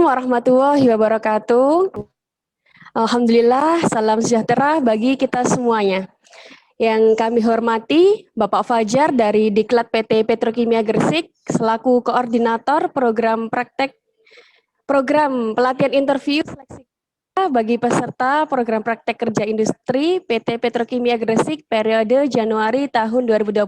warahmatullahi wabarakatuh. Alhamdulillah, salam sejahtera bagi kita semuanya. Yang kami hormati Bapak Fajar dari Diklat PT Petrokimia Gresik selaku koordinator program pelatihan interview seleksi bagi peserta program praktek kerja industri PT Petrokimia Gresik periode Januari tahun 2021.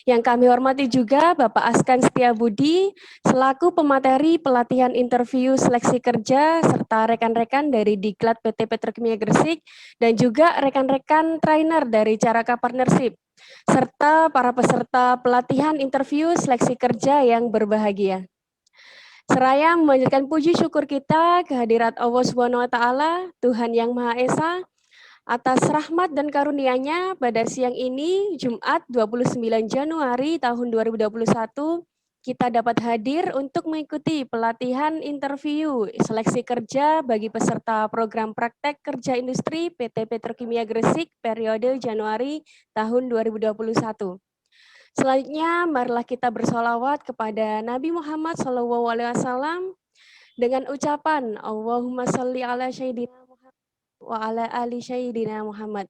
Yang kami hormati juga Bapak Askan Setiabudi selaku pemateri pelatihan interview seleksi kerja serta rekan-rekan dari Diklat PT Petrokimia Gresik dan juga rekan-rekan trainer dari Caraka Partnership serta para peserta pelatihan interview seleksi kerja yang berbahagia. Seraya memanjatkan puji syukur kita kehadirat Allah Subhanahu wa taala, Tuhan yang Maha Esa, atas rahmat dan karunia-Nya pada siang ini Jumat 29 Januari tahun 2021 kita dapat hadir untuk mengikuti pelatihan interview seleksi kerja bagi peserta program praktek kerja industri PT Petrokimia Gresik periode Januari tahun 2021. Selanjutnya, marilah kita bersolawat kepada Nabi Muhammad SAW dengan ucapan Allahumma sholli ala Sayyidina Muhammad wa ala ali Sayyidina Muhammad.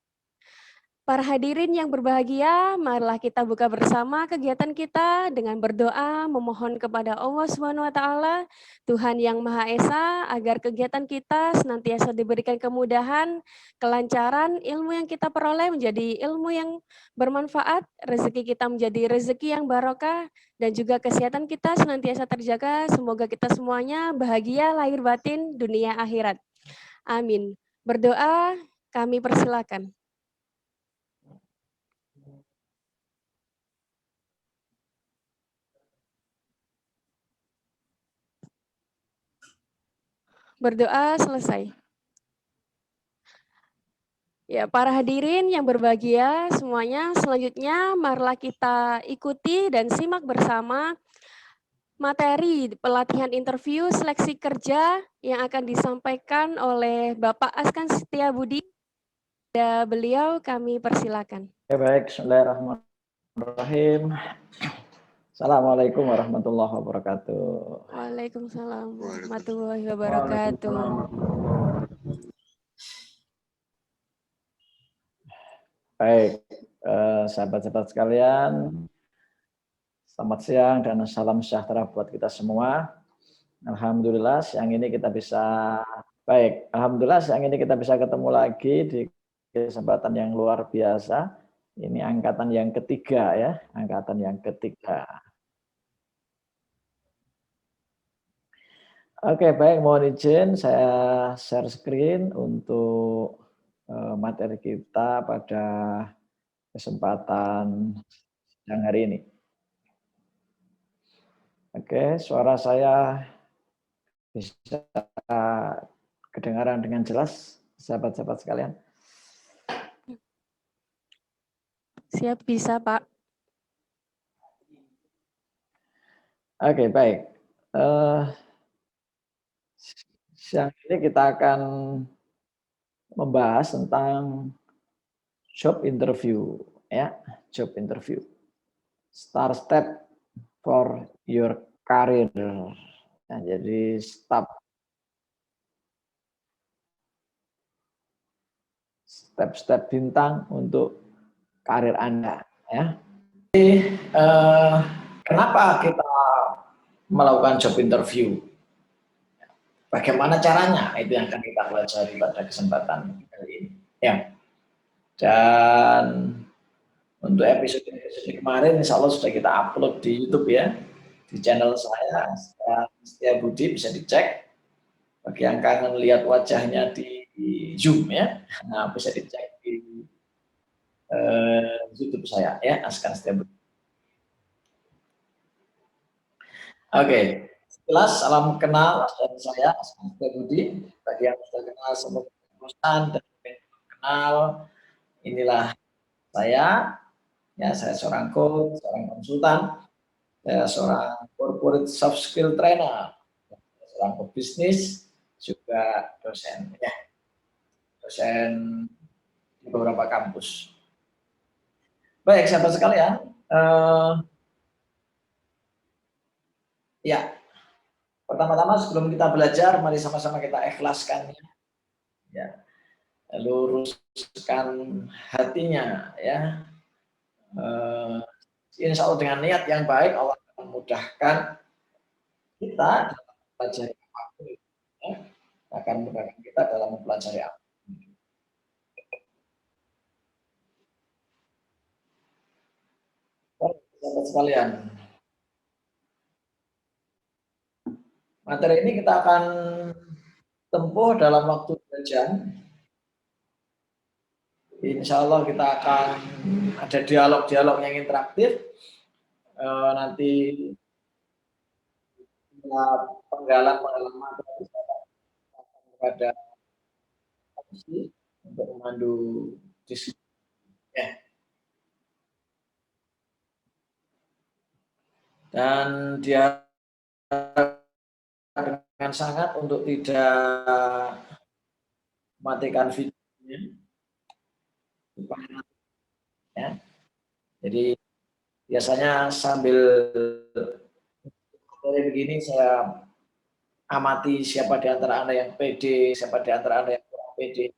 Para hadirin yang berbahagia, marilah kita buka bersama kegiatan kita dengan berdoa memohon kepada Allah Subhanahu wa taala, Tuhan yang Maha Esa, agar kegiatan kita senantiasa diberikan kemudahan, kelancaran, ilmu yang kita peroleh menjadi ilmu yang bermanfaat, rezeki kita menjadi rezeki yang barokah, dan juga kesehatan kita senantiasa terjaga. Semoga kita semuanya bahagia lahir batin dunia akhirat. Amin. Berdoa, kami persilakan. Berdoa selesai. Ya, para hadirin yang berbahagia semuanya, selanjutnya marilah kita ikuti dan simak bersama materi pelatihan interview seleksi kerja yang akan disampaikan oleh Bapak Askan Setiabudi. Dan beliau kami persilakan. Baik, bismillahirrahmanirrahim. Assalamualaikum warahmatullahi wabarakatuh. Waalaikumsalam warahmatullahi wabarakatuh. Baik, sahabat-sahabat sekalian, selamat siang dan salam sejahtera buat kita semua. Alhamdulillah siang ini kita bisa ketemu lagi di kesempatan yang luar biasa. Ini angkatan yang ketiga ya, angkatan yang ketiga. Oke, baik, mohon izin saya share screen untuk materi kita pada kesempatan siang hari ini. Oke, suara saya bisa kedengaran dengan jelas, sahabat-sahabat sekalian? Siap, bisa, Pak. Oke, baik. Siang ini kita akan membahas tentang job interview, ya, job interview. Start step for your career. Nah, jadi step-step bintang untuk karir Anda, ya. Jadi, kenapa kita melakukan job interview? Bagaimana caranya? Itu yang akan kita pelajari pada kesempatan kali ini. Ya. Dan untuk episode kemarin, insya Allah sudah kita upload di YouTube ya, di channel saya, Setiabudi, bisa dicek. Bagi yang kangen lihat wajahnya di Zoom ya, nah bisa dicek di YouTube saya ya, Askan Setiabudi. Oke. Jelas, salam kenal dan saya Askan Setiabudi. Bagi yang sudah kenal semoga bosan dan kenal, inilah saya. Ya, saya seorang coach, seorang konsultan, saya seorang corporate soft skill trainer, seorang pebisnis, juga dosen ya, dosen di beberapa kampus. Baik, sahabat sekalian, ya. Pertama-tama sebelum kita belajar, mari sama-sama kita ikhlaskan, ya, luruskan hatinya, ya. Insya Allah dengan niat yang baik Allah akan memudahkan kita dalam mempelajari apapun, ya. Akan memudahkan kita dalam mempelajari apapun. Sahabat sekalian, materi ini kita akan tempuh dalam waktu 2 jam. Insya Allah kita akan ada dialog-dialog yang interaktif. Nanti penggalan-penggalan kepada komisi untuk memandu diskusi. Ya. Dan dia dengan sangat untuk tidak matikan videonya, ya. Jadi biasanya sambil dari begini saya amati siapa di antara Anda yang pede, siapa di antara Anda yang kurang pede.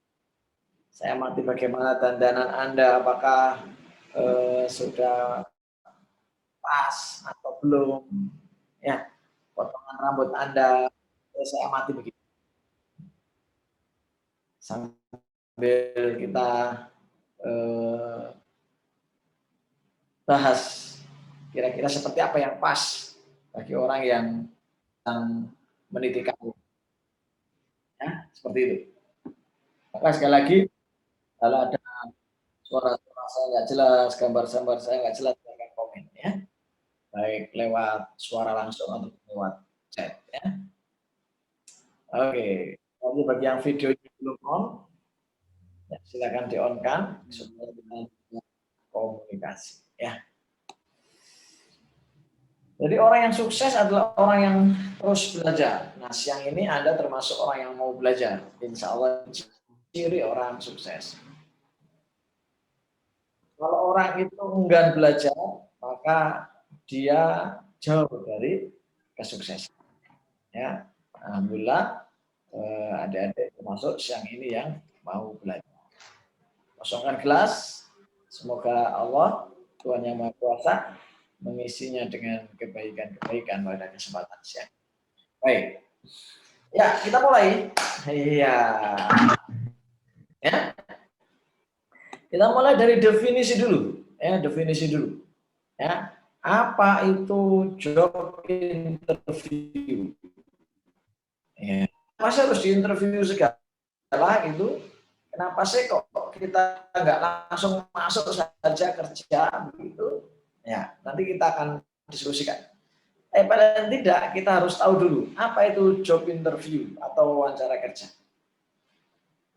Saya amati bagaimana dandanan Anda, apakah sudah pas atau belum, ya, potongan rambut Anda, saya amati begitu. Sambil kita bahas kira-kira seperti apa yang pas bagi orang yang meniti kamu, ya, seperti itu. Maka sekali lagi, kalau ada suara-suara saya nggak jelas, gambar-gambar saya nggak jelas, silahkan komen, ya, baik lewat suara langsung atau lewat chat, ya. Oke, jadi bagi yang videonya belum on, ya, silakan di on kan supaya kita komunikasi, ya. Jadi orang yang sukses adalah orang yang terus belajar. Nah, siang ini Anda termasuk orang yang mau belajar. Insya Allah ciri orang sukses. Kalau orang itu enggan belajar, maka dia jauh dari kesuksesan. Ya, alhamdulillah adik-adik termasuk siang ini yang mau belajar. Kosongkan gelas. Semoga Allah, Tuhan Yang Maha Kuasa, mengisinya dengan kebaikan-kebaikan pada kesempatan siang. Baik. Ya, kita mulai. Iya. Ya. Kita mulai dari definisi dulu. Ya, definisi dulu. Ya. Apa itu job interview? Ya. Masa harus diinterview segala gitu? Kenapa sih kok kita nggak langsung masuk saja kerja begitu? Ya, nanti kita akan diskusikan. Paling tidak kita harus tahu dulu apa itu job interview atau wawancara kerja.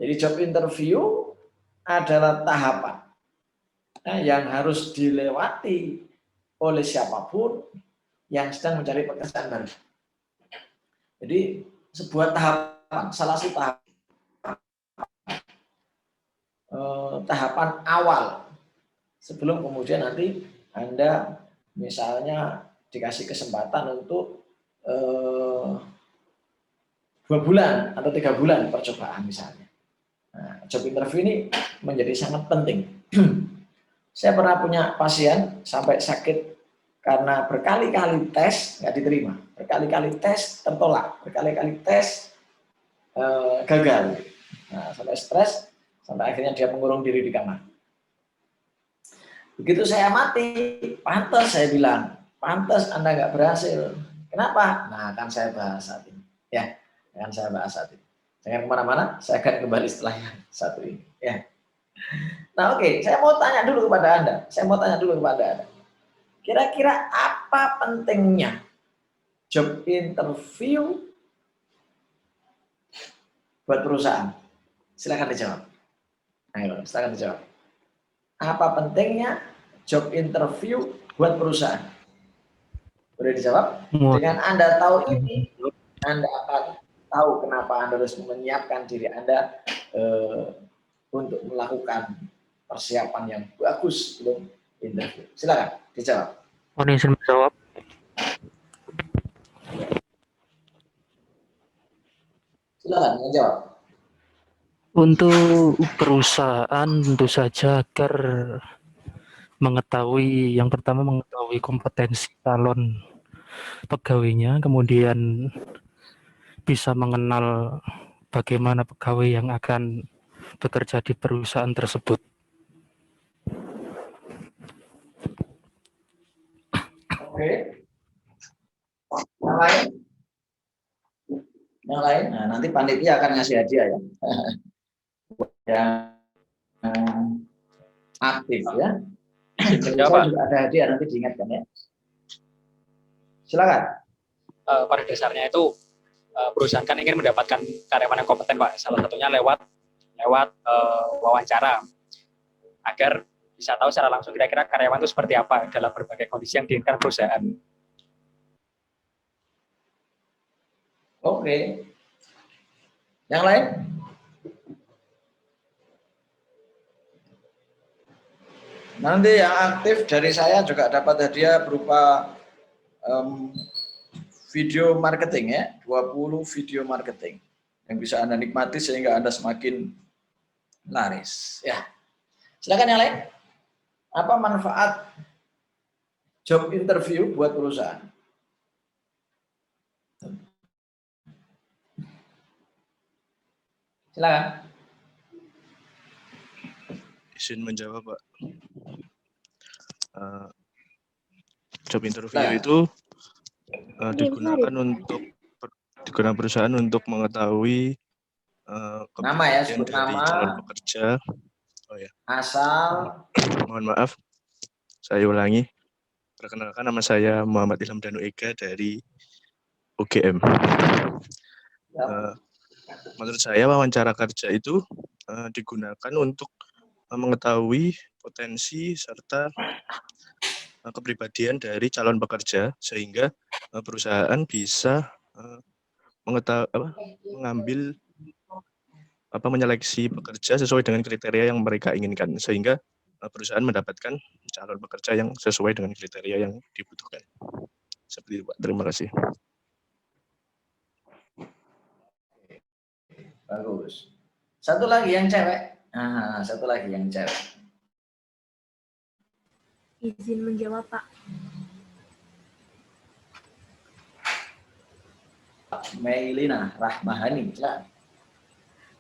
Jadi job interview adalah tahapan yang harus dilewati oleh siapapun yang sedang mencari pekerjaan baru. Jadi sebuah tahapan, salah satu tahapan awal sebelum kemudian nanti Anda misalnya dikasih kesempatan untuk 2 bulan atau 3 bulan percobaan misalnya. Nah, job interview ini menjadi sangat penting. Saya pernah punya pasien sampai sakit karena berkali-kali tes nggak diterima, berkali-kali tes tertolak, berkali-kali tes gagal. Nah, sampai stres, sampai akhirnya dia mengurung diri di kamar. Begitu saya amati, pantas saya bilang, pantas Anda nggak berhasil. Kenapa? Nah, akan saya bahas saat ini. Ya, akan saya bahas saat ini. Jangan kemana-mana, saya akan kembali setelah yang satu ini. Ya. Nah, oke, saya mau tanya dulu kepada Anda. Kira-kira apa pentingnya job interview buat perusahaan? Silakan dijawab. Ayo, silakan dijawab. Apa pentingnya job interview buat perusahaan? Boleh dijawab? Dengan Anda tahu ini, Anda akan tahu kenapa Anda harus menyiapkan diri Anda untuk melakukan persiapan yang bagus sebelum interview. Silakan dijawab. Mohon izin menjawab. Silakan menjawab. Untuk perusahaan tentu saja agar mengetahui, yang pertama mengetahui kompetensi calon pegawainya, kemudian bisa mengenal bagaimana pegawai yang akan bekerja di perusahaan tersebut. Oke. Yang lain? Yang lain? Nah, nanti panitia akan ngasih hadiah ya. Yang aktif ya. Saya juga ada hadiah, nanti diingatkan ya. Silakan. Pada dasarnya itu perusahaan kan ingin mendapatkan karyawan yang kompeten, Pak. Salah satunya lewat wawancara, agar bisa tahu secara langsung kira-kira karyawan itu seperti apa dalam berbagai kondisi yang diinginkan perusahaan. Oke. Yang lain? Nanti yang aktif dari saya juga dapat hadiah berupa video marketing ya, 20 video marketing yang bisa Anda nikmati sehingga Anda semakin laris. Ya. Silakan yang lain. Apa manfaat job interview buat perusahaan? Silakan. Izin menjawab, Pak. Job interview itu digunakan perusahaan untuk mengetahui nama ya, kepribadian sebut dari nama, calon pekerja. Oh ya. Asal. Mohon maaf, saya ulangi. Perkenalkan, nama saya Muhammad Ilham Danu Ega dari UGM. Menurut saya wawancara kerja itu digunakan untuk mengetahui potensi serta kepribadian dari calon pekerja sehingga perusahaan bisa mengambil menyeleksi pekerja sesuai dengan kriteria yang mereka inginkan sehingga perusahaan mendapatkan calon pekerja yang sesuai dengan kriteria yang dibutuhkan. Seperti itu, Pak. Terima kasih. Bagus. Satu lagi yang cewek. Nah, satu lagi yang cewek. Izin menjawab, Pak. Melina Rahmahani.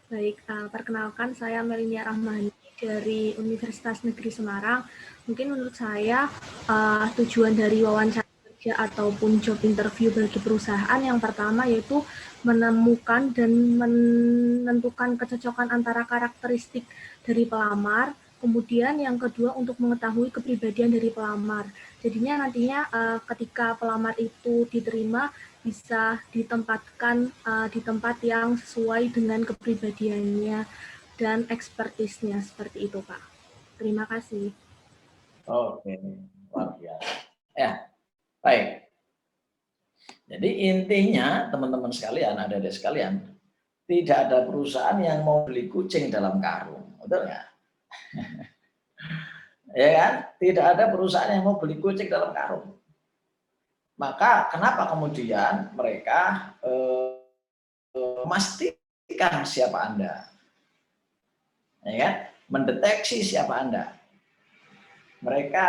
Baik, perkenalkan saya Melina Rahmahani dari Universitas Negeri Semarang. Mungkin menurut saya tujuan dari wawancara kerja ataupun job interview bagi perusahaan yang pertama yaitu menemukan dan menentukan kecocokan antara karakteristik dari pelamar. Kemudian yang kedua untuk mengetahui kepribadian dari pelamar. Jadinya nantinya ketika pelamar itu diterima bisa ditempatkan di tempat yang sesuai dengan kepribadiannya dan ekspertisnya, seperti itu, Pak. Terima kasih. Oke, luar biasa. Ya, baik. Jadi intinya teman-teman sekalian, adik-adik sekalian, tidak ada perusahaan yang mau beli kucing dalam karung, betul nggak? Ya kan? Tidak ada perusahaan yang mau beli kucing dalam karung. Maka kenapa kemudian mereka memastikan siapa Anda, ya kan? Mendeteksi siapa Anda. Mereka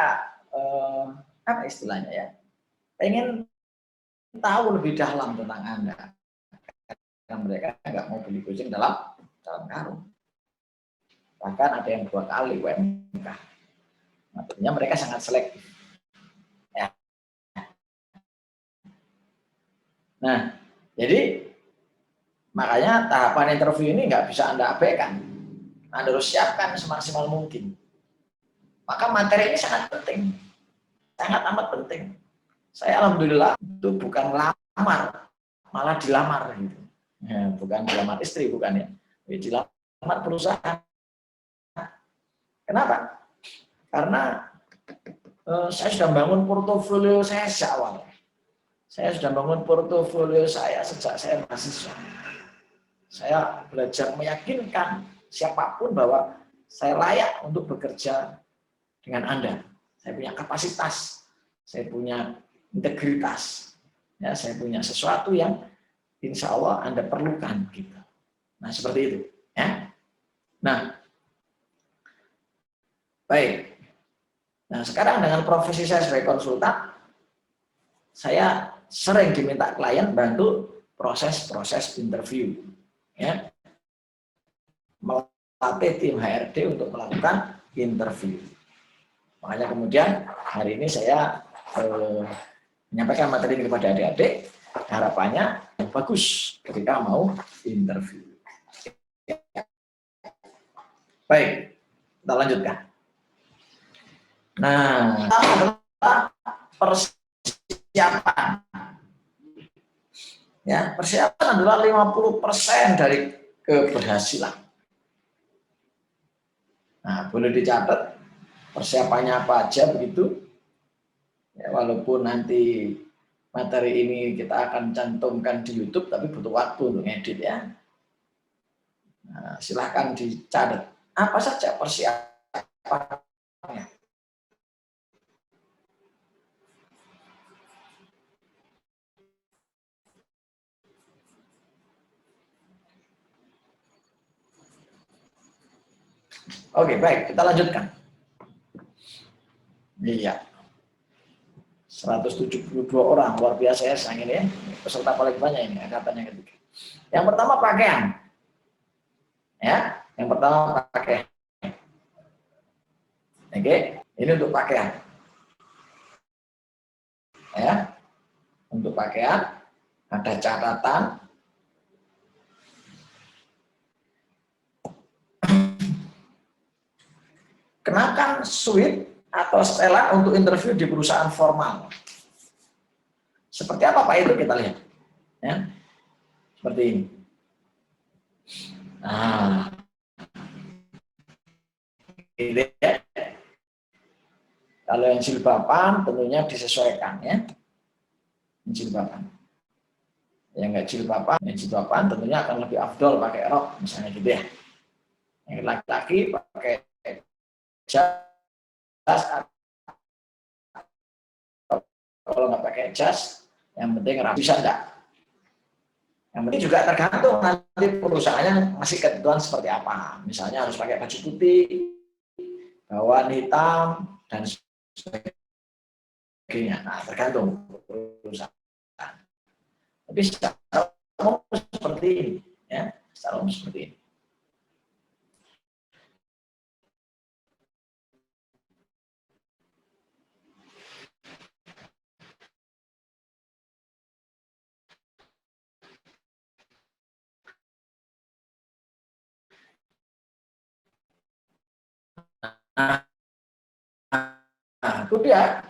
apa istilahnya ya? Pengen tahu lebih dalam tentang Anda. Karena mereka nggak mau beli kucing dalam karung. Bahkan ada yang 2 kali UMK. Artinya mereka sangat selektif. Ya. Nah, jadi makanya tahapan interview ini nggak bisa Anda abaikan. Anda harus siapkan semaksimal mungkin. Maka materi ini sangat penting. Sangat amat penting. Saya alhamdulillah itu bukan lamar, malah dilamar gitu. Ya, bukan dilamar istri, bukan ya. Dilamar perusahaan. Kenapa? Karena saya sudah bangun portofolio saya sejak awal. Saya sudah bangun portofolio saya sejak saya mahasiswa. Saya belajar meyakinkan siapapun bahwa saya layak untuk bekerja dengan Anda. Saya punya kapasitas, saya punya integritas, ya, saya punya sesuatu yang insya Allah Anda perlukan. Gitu. Nah, seperti itu. Ya. Nah, baik. Nah, sekarang dengan profesi saya sebagai konsultan, saya sering diminta klien bantu proses-proses interview. Ya. Melatih tim HRD untuk melakukan interview. Makanya kemudian hari ini saya menyampaikan materi ini kepada adik-adik, harapannya yang bagus ketika mau interview. Baik, kita lanjutkan. Nah, adalah persiapan. Ya, persiapan adalah 50% dari keberhasilan. Nah, boleh dicatat persiapannya apa aja begitu. Ya, walaupun nanti materi ini kita akan cantumkan di YouTube, tapi butuh waktu untuk ngedit ya. Nah, silahkan dicatat. Apa saja persiapannya? Oke, baik, kita lanjutkan. Iya. 172 orang, luar biasa ya sayang ini ya. Peserta paling banyak ini, angkatan yang ketiga. Yang pertama pakaian. Ya, yang pertama pakaian. Oke, ini untuk pakaian. Ya. Untuk pakaian ada catatan. Kenakan suit atau setelan untuk interview di perusahaan formal. Seperti apa Pak itu kita lihat. Ya. Seperti ini. Nah, ini ya. Kalau yang jilbaban tentunya disesuaikan ya. Jilbaban. Yang nggak jilbaban tentunya akan lebih afdol pakai rok misalnya gitu ya. Yang laki-laki pakai jas, kalau nggak pakai jas, yang penting rapi bisa enggak. Yang penting juga tergantung nanti perusahaannya masih ketentuan seperti apa. Misalnya harus pakai baju putih, bawahan hitam, dan sebagainya. Nah, tergantung perusahaan. Tapi secara umum seperti ini, ya, secara umum seperti ini. Nah, itu dia.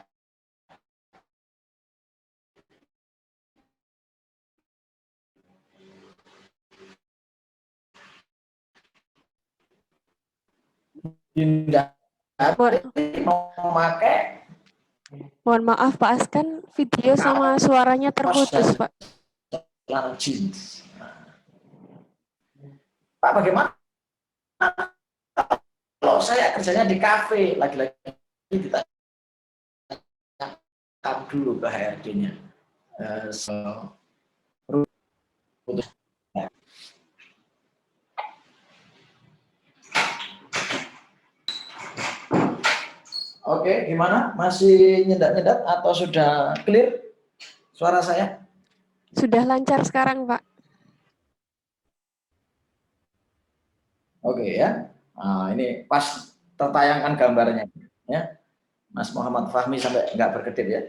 Memakai. Mohon maaf Pak Askan, video sama suaranya terputus Pak. Jeans. Pak, bagaimana kalau saya kerjanya di kafe, lagi-lagi ditanya dulu ke HRD-nya. Oke, gimana? Masih nyedak-nyedak atau sudah clear suara saya? Sudah lancar sekarang Pak. Oke ya. Nah, ini pas tertayangkan gambarnya ya. Mas Muhammad Fahmi sampai nggak berkedip ya.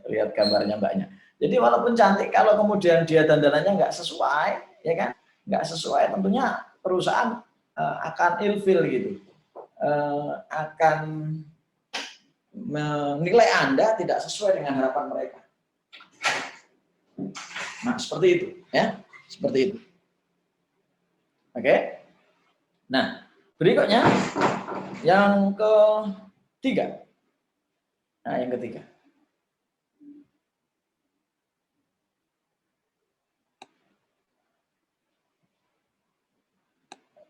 Lihat gambarnya mbaknya. Jadi walaupun cantik, kalau kemudian dia dandanannya nggak sesuai, ya kan? Nggak sesuai, tentunya perusahaan akan ilfil gitu. Akan menilai Anda tidak sesuai dengan harapan mereka. Nah, seperti itu ya. Seperti itu. Oke. Nah, berikutnya yang ketiga. Nah, yang ketiga.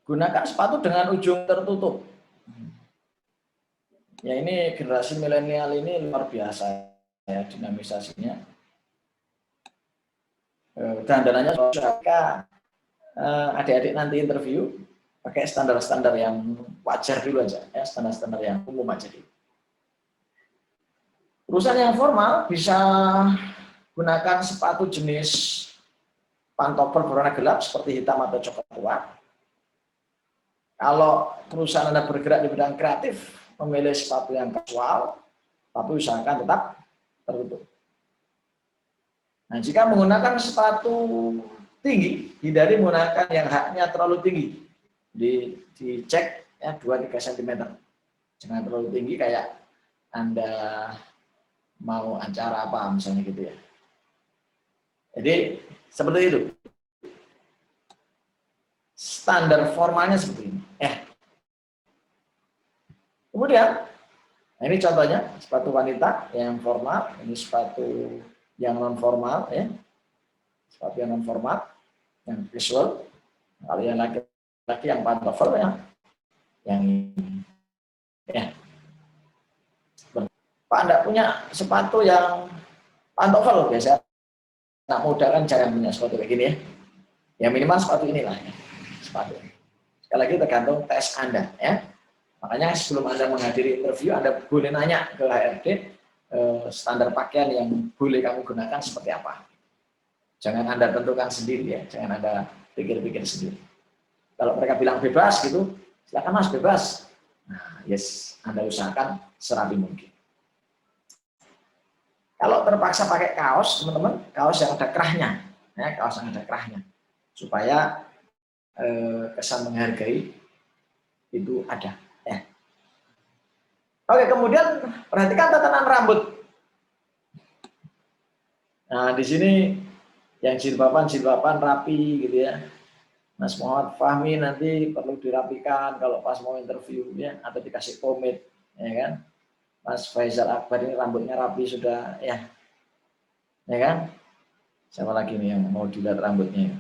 Gunakan sepatu dengan ujung tertutup. Ya, ini generasi milenial ini luar biasa ya dinamisasinya. Dandanannya adik-adik nanti interview pakai standar-standar yang wajar dulu aja, ya, standar-standar yang umum aja dulu. Perusahaan yang formal bisa gunakan sepatu jenis pantofel berwarna gelap seperti hitam atau coklat tua. Kalau perusahaan Anda bergerak di bidang kreatif, memilih sepatu yang kasual, tapi usahakan tetap tertutup. Nah, jika menggunakan sepatu tinggi, hindari menggunakan yang haknya terlalu tinggi. Dicek ya 2-3 cm. Jangan terlalu tinggi kayak Anda mau acara apa misalnya gitu ya. Jadi seperti itu. Standar formalnya seperti ini. Kemudian, nah ini contohnya sepatu wanita yang formal, ini sepatu yang non formal ya. Sepatu yang non formal, yang casual. Kalau yang laki-laki yang pantofel ya, yang ini. Ya. Pak Anda punya sepatu yang pantofel biasa. Anak muda kan jarang punya sepatu kayak gini ya. Ya minimal sepatu inilah ya. Sepatu. Sekali lagi tergantung tes Anda ya. Makanya sebelum Anda menghadiri interview, Anda boleh nanya ke HRD standar pakaian yang boleh kamu gunakan seperti apa. Jangan Anda tentukan sendiri ya, jangan Anda pikir-pikir sendiri. Kalau mereka bilang bebas gitu, silakan Mas bebas. Nah, yes, Anda usahakan serapi mungkin. Kalau terpaksa pakai kaos, teman-teman, kaos yang ada kerahnya, ya, kaos yang ada kerahnya, supaya kesan menghargai itu ada. Ya. Oke, kemudian perhatikan tatanan rambut. Nah, di sini yang jilbaban rapi gitu ya. Mas Muhammad Fahmi nanti perlu dirapikan kalau pas mau interview ya, atau dikasih pomade, ya kan. Mas Faisal Akbar ini rambutnya rapi sudah ya. Ya kan? Siapa lagi nih yang mau dilihat rambutnya?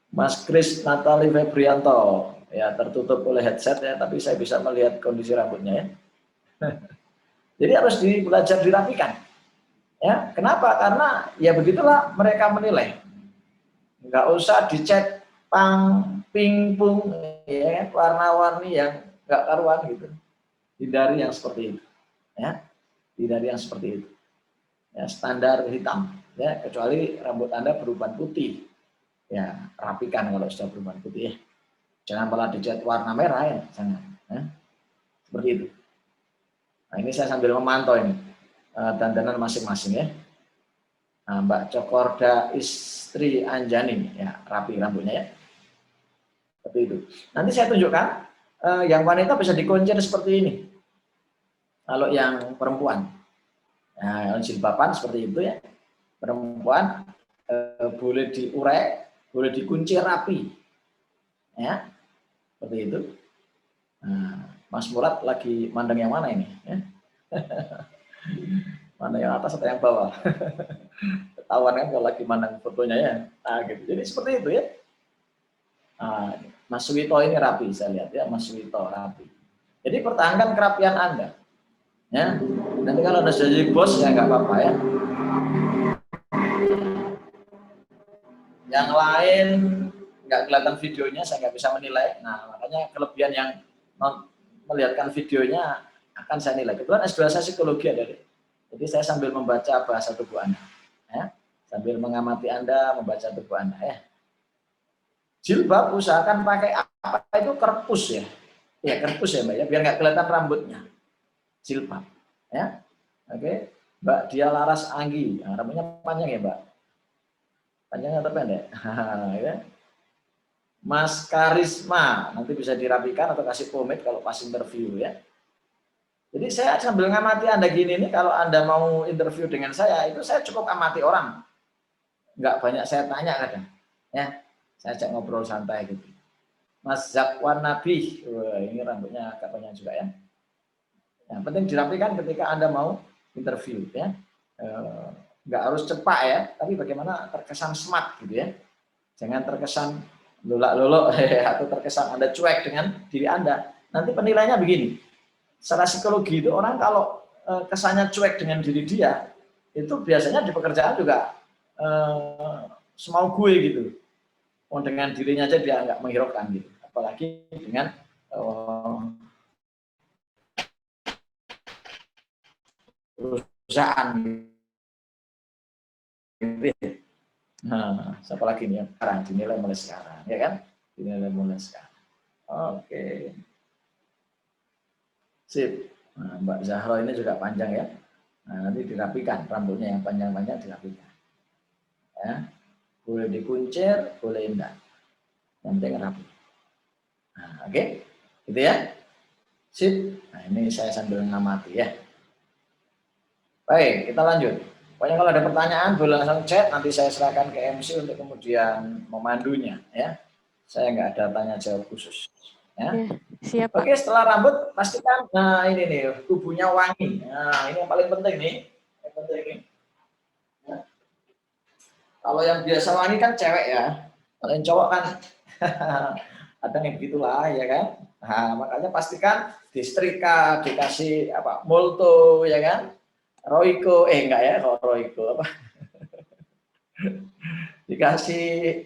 Mas Kris Natali Febrianto ya, tertutup oleh headset ya, tapi saya bisa melihat kondisi rambutnya ya. Jadi harus belajar dirapikan. Ya, kenapa? Karena ya begitulah mereka menilai. Enggak usah dicat pingpung ya, warna-warni yang enggak karuan gitu. Hindari yang seperti itu. Ya. Hindari yang seperti itu. Ya, standar hitam ya, kecuali rambut Anda beruban putih. Ya, rapikan kalau sudah berubah putih ya. Jangan malah dicat warna merah ya, jangan. Ya. Seperti itu. Nah, ini saya sambil memantau ini dandanan masing-masing ya. Nah, Mbak Cokorda Istri Anjani ya, rapi rambutnya ya. Seperti itu. Nanti saya tunjukkan yang wanita bisa dikuncir seperti ini. Kalau yang perempuan, nah, jilbaban seperti itu ya. Perempuan boleh diurek, boleh dikuncir rapi, ya, seperti itu. Nah, Mas Murad lagi mandang yang mana ini? Ya? Mana yang atas atau yang bawah? Ketahuan kan kalau lagi mandang fotonya ya. Nah, gitu. Jadi seperti itu ya. Nah, Mas Suwito ini rapi, saya lihat ya, Mas Suwito rapi. Jadi pertahankan kerapian Anda. Ya, nanti kalau Anda sudah jadi bos ya nggak apa-apa ya. Yang lain nggak kelihatan videonya, saya nggak bisa menilai. Nah, makanya kelebihan yang melihatkan videonya akan saya nilai. Kebetulan S2 saya psikologi ada. Jadi saya sambil membaca bahasa tubuh Anda, ya. Sambil mengamati Anda, membaca tubuh Anda. Ya. Jilbab usahakan pakai apa itu kerpus ya. Ya kerpus ya Mbak ya, biar nggak kelihatan rambutnya. Jilbab, ya. Oke, Mbak Dia Laras Anggi, nah, rambutnya panjang ya Mbak. Panjang atau pendek? Ya. Mas Karisma, nanti bisa dirapikan atau kasih pomade kalau pas interview ya. Jadi saya sambil ngamati Anda gini nih, kalau Anda mau interview dengan saya, itu saya cukup amati orang. Nggak banyak saya tanya kadang. Ya, saya ajak ngobrol santai gitu. Mas Zakwan Nabi, wah, ini rambutnya agak panjang juga ya. Yang penting dirapikan ketika Anda mau interview ya. Nggak harus cepat ya, tapi bagaimana terkesan smart gitu ya. Jangan terkesan lolak-lolok atau terkesan Anda cuek dengan diri Anda. Nanti penilaiannya begini. Secara psikologi itu orang kalau kesannya cuek dengan diri dia, itu biasanya di pekerjaan juga semau gue gitu. Oh, dengan dirinya aja dia nggak menghiraukan gitu. Apalagi dengan perusahaan gitu. Nah, siapa lagi nih yang sekarang dinilai mulai sekarang, ya kan? Dinilai mulai sekarang. Oke. Sip. Nah, Mbak Zahra ini juga panjang ya. Nah, nanti dirapikan, rambutnya yang panjang-panjang dirapikan. Ya. Boleh dikuncir, boleh enggak. Yang penting rapi. Nah, oke. Gitu ya. Sip. Nah, ini saya sambil ngamati ya. Baik, kita lanjut. Pokoknya kalau ada pertanyaan boleh langsung chat, nanti saya serahkan ke MC untuk kemudian memandunya ya. Saya nggak ada tanya jawab khusus. Ya. Siap, Pak. Oke, setelah rambut pastikan, nah ini nih tubuhnya wangi. Nah ini yang paling penting nih. Yang penting nih. Nah, kalau yang biasa wangi kan cewek ya. Kalau yang cowok kan ada yang begitulah ya kan. Nah makanya pastikan disetrika, dikasih apa molto ya kan. Royco, enggak ya, kalau Royco apa? Dikasih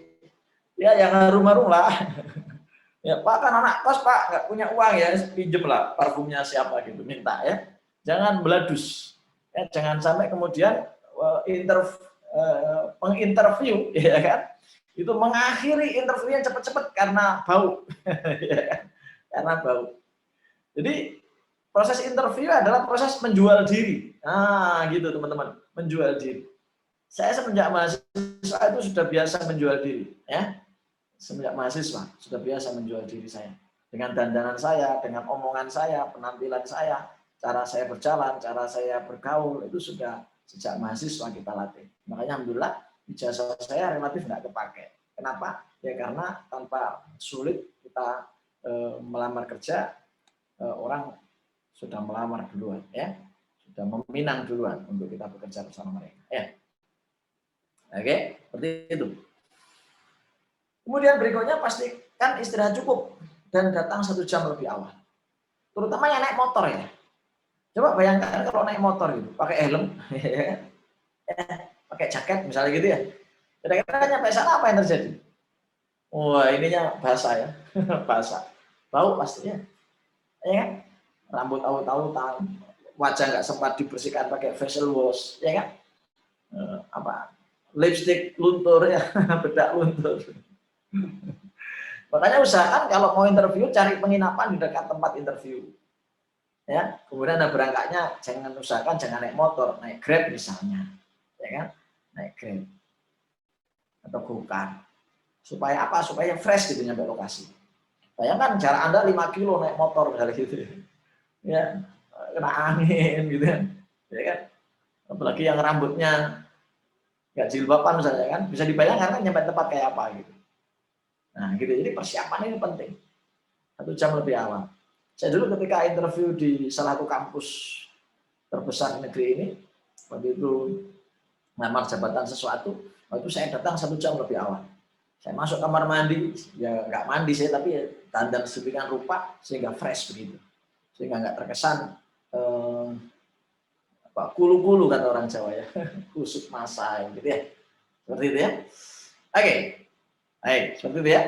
ya yang harum-harum lah. Ya Pak kan anak kos Pak, nggak punya uang ya, pinjem lah parfumnya siapa gitu, minta ya. Jangan beladus, ya jangan sampai kemudian menginterview, ya kan? Itu mengakhiri interviewnya cepat-cepat karena bau, ya kan? Karena bau. Jadi proses interview adalah proses menjual diri. Nah, gitu teman-teman, menjual diri. Saya semenjak mahasiswa itu sudah biasa menjual diri, ya. Semenjak mahasiswa sudah biasa menjual diri saya. Dengan dandanan saya, dengan omongan saya, penampilan saya, cara saya berjalan, cara saya bergaul, itu sudah sejak mahasiswa kita latih. Makanya alhamdulillah ijazah saya relatif nggak kepake. Kenapa? Ya karena tanpa sulit kita melamar kerja, orang sudah melamar duluan, ya, sudah meminang duluan untuk kita bekerja bersama mereka, ya. Oke, seperti itu. Kemudian berikutnya pastikan istirahat cukup dan datang 1 jam lebih awal. Terutama yang naik motor ya. Coba bayangkan kalau naik motor gitu, pakai helm, pakai jaket misalnya gitu ya. Kira-kira nyampe sana apa yang terjadi? Wah, ininya basah ya, basah, bau pastinya, ya kan? Rambut tahu-tahu, wajah nggak sempat dibersihkan pakai facial wash, ya kan? Apa? Lipstick luntur ya, bedak luntur. Makanya usahakan kalau mau interview cari penginapan di dekat tempat interview. Ya, kemudian berangkatnya usahakan jangan naik motor, naik Grab misalnya, ya kan? Naik Grab atau Gokar. Supaya apa? Supaya fresh gitu nyampe lokasi. Bayangkan jarak Anda 5 kilo naik motor misalnya gitu. Ya, kena angin gitu kan. Ya kan? Apalagi yang rambutnya nggak jilbaban misalnya kan, bisa dibayangkan kan nyampe tempat kayak apa gitu. Nah gitu, jadi persiapan ini penting. 1 jam lebih awal. Saya dulu ketika interview di salah satu kampus terbesar di negeri ini, waktu itu melamar jabatan sesuatu, waktu itu saya datang 1 jam lebih awal. Saya masuk kamar mandi, ya nggak mandi saya, tapi ya dandan sedemikian rupa sehingga fresh begitu, sehingga nggak terkesan kulu-kulu kata orang Jawa ya, kusut masa gitu ya, seperti itu ya. Oke, baik, seperti itu ya.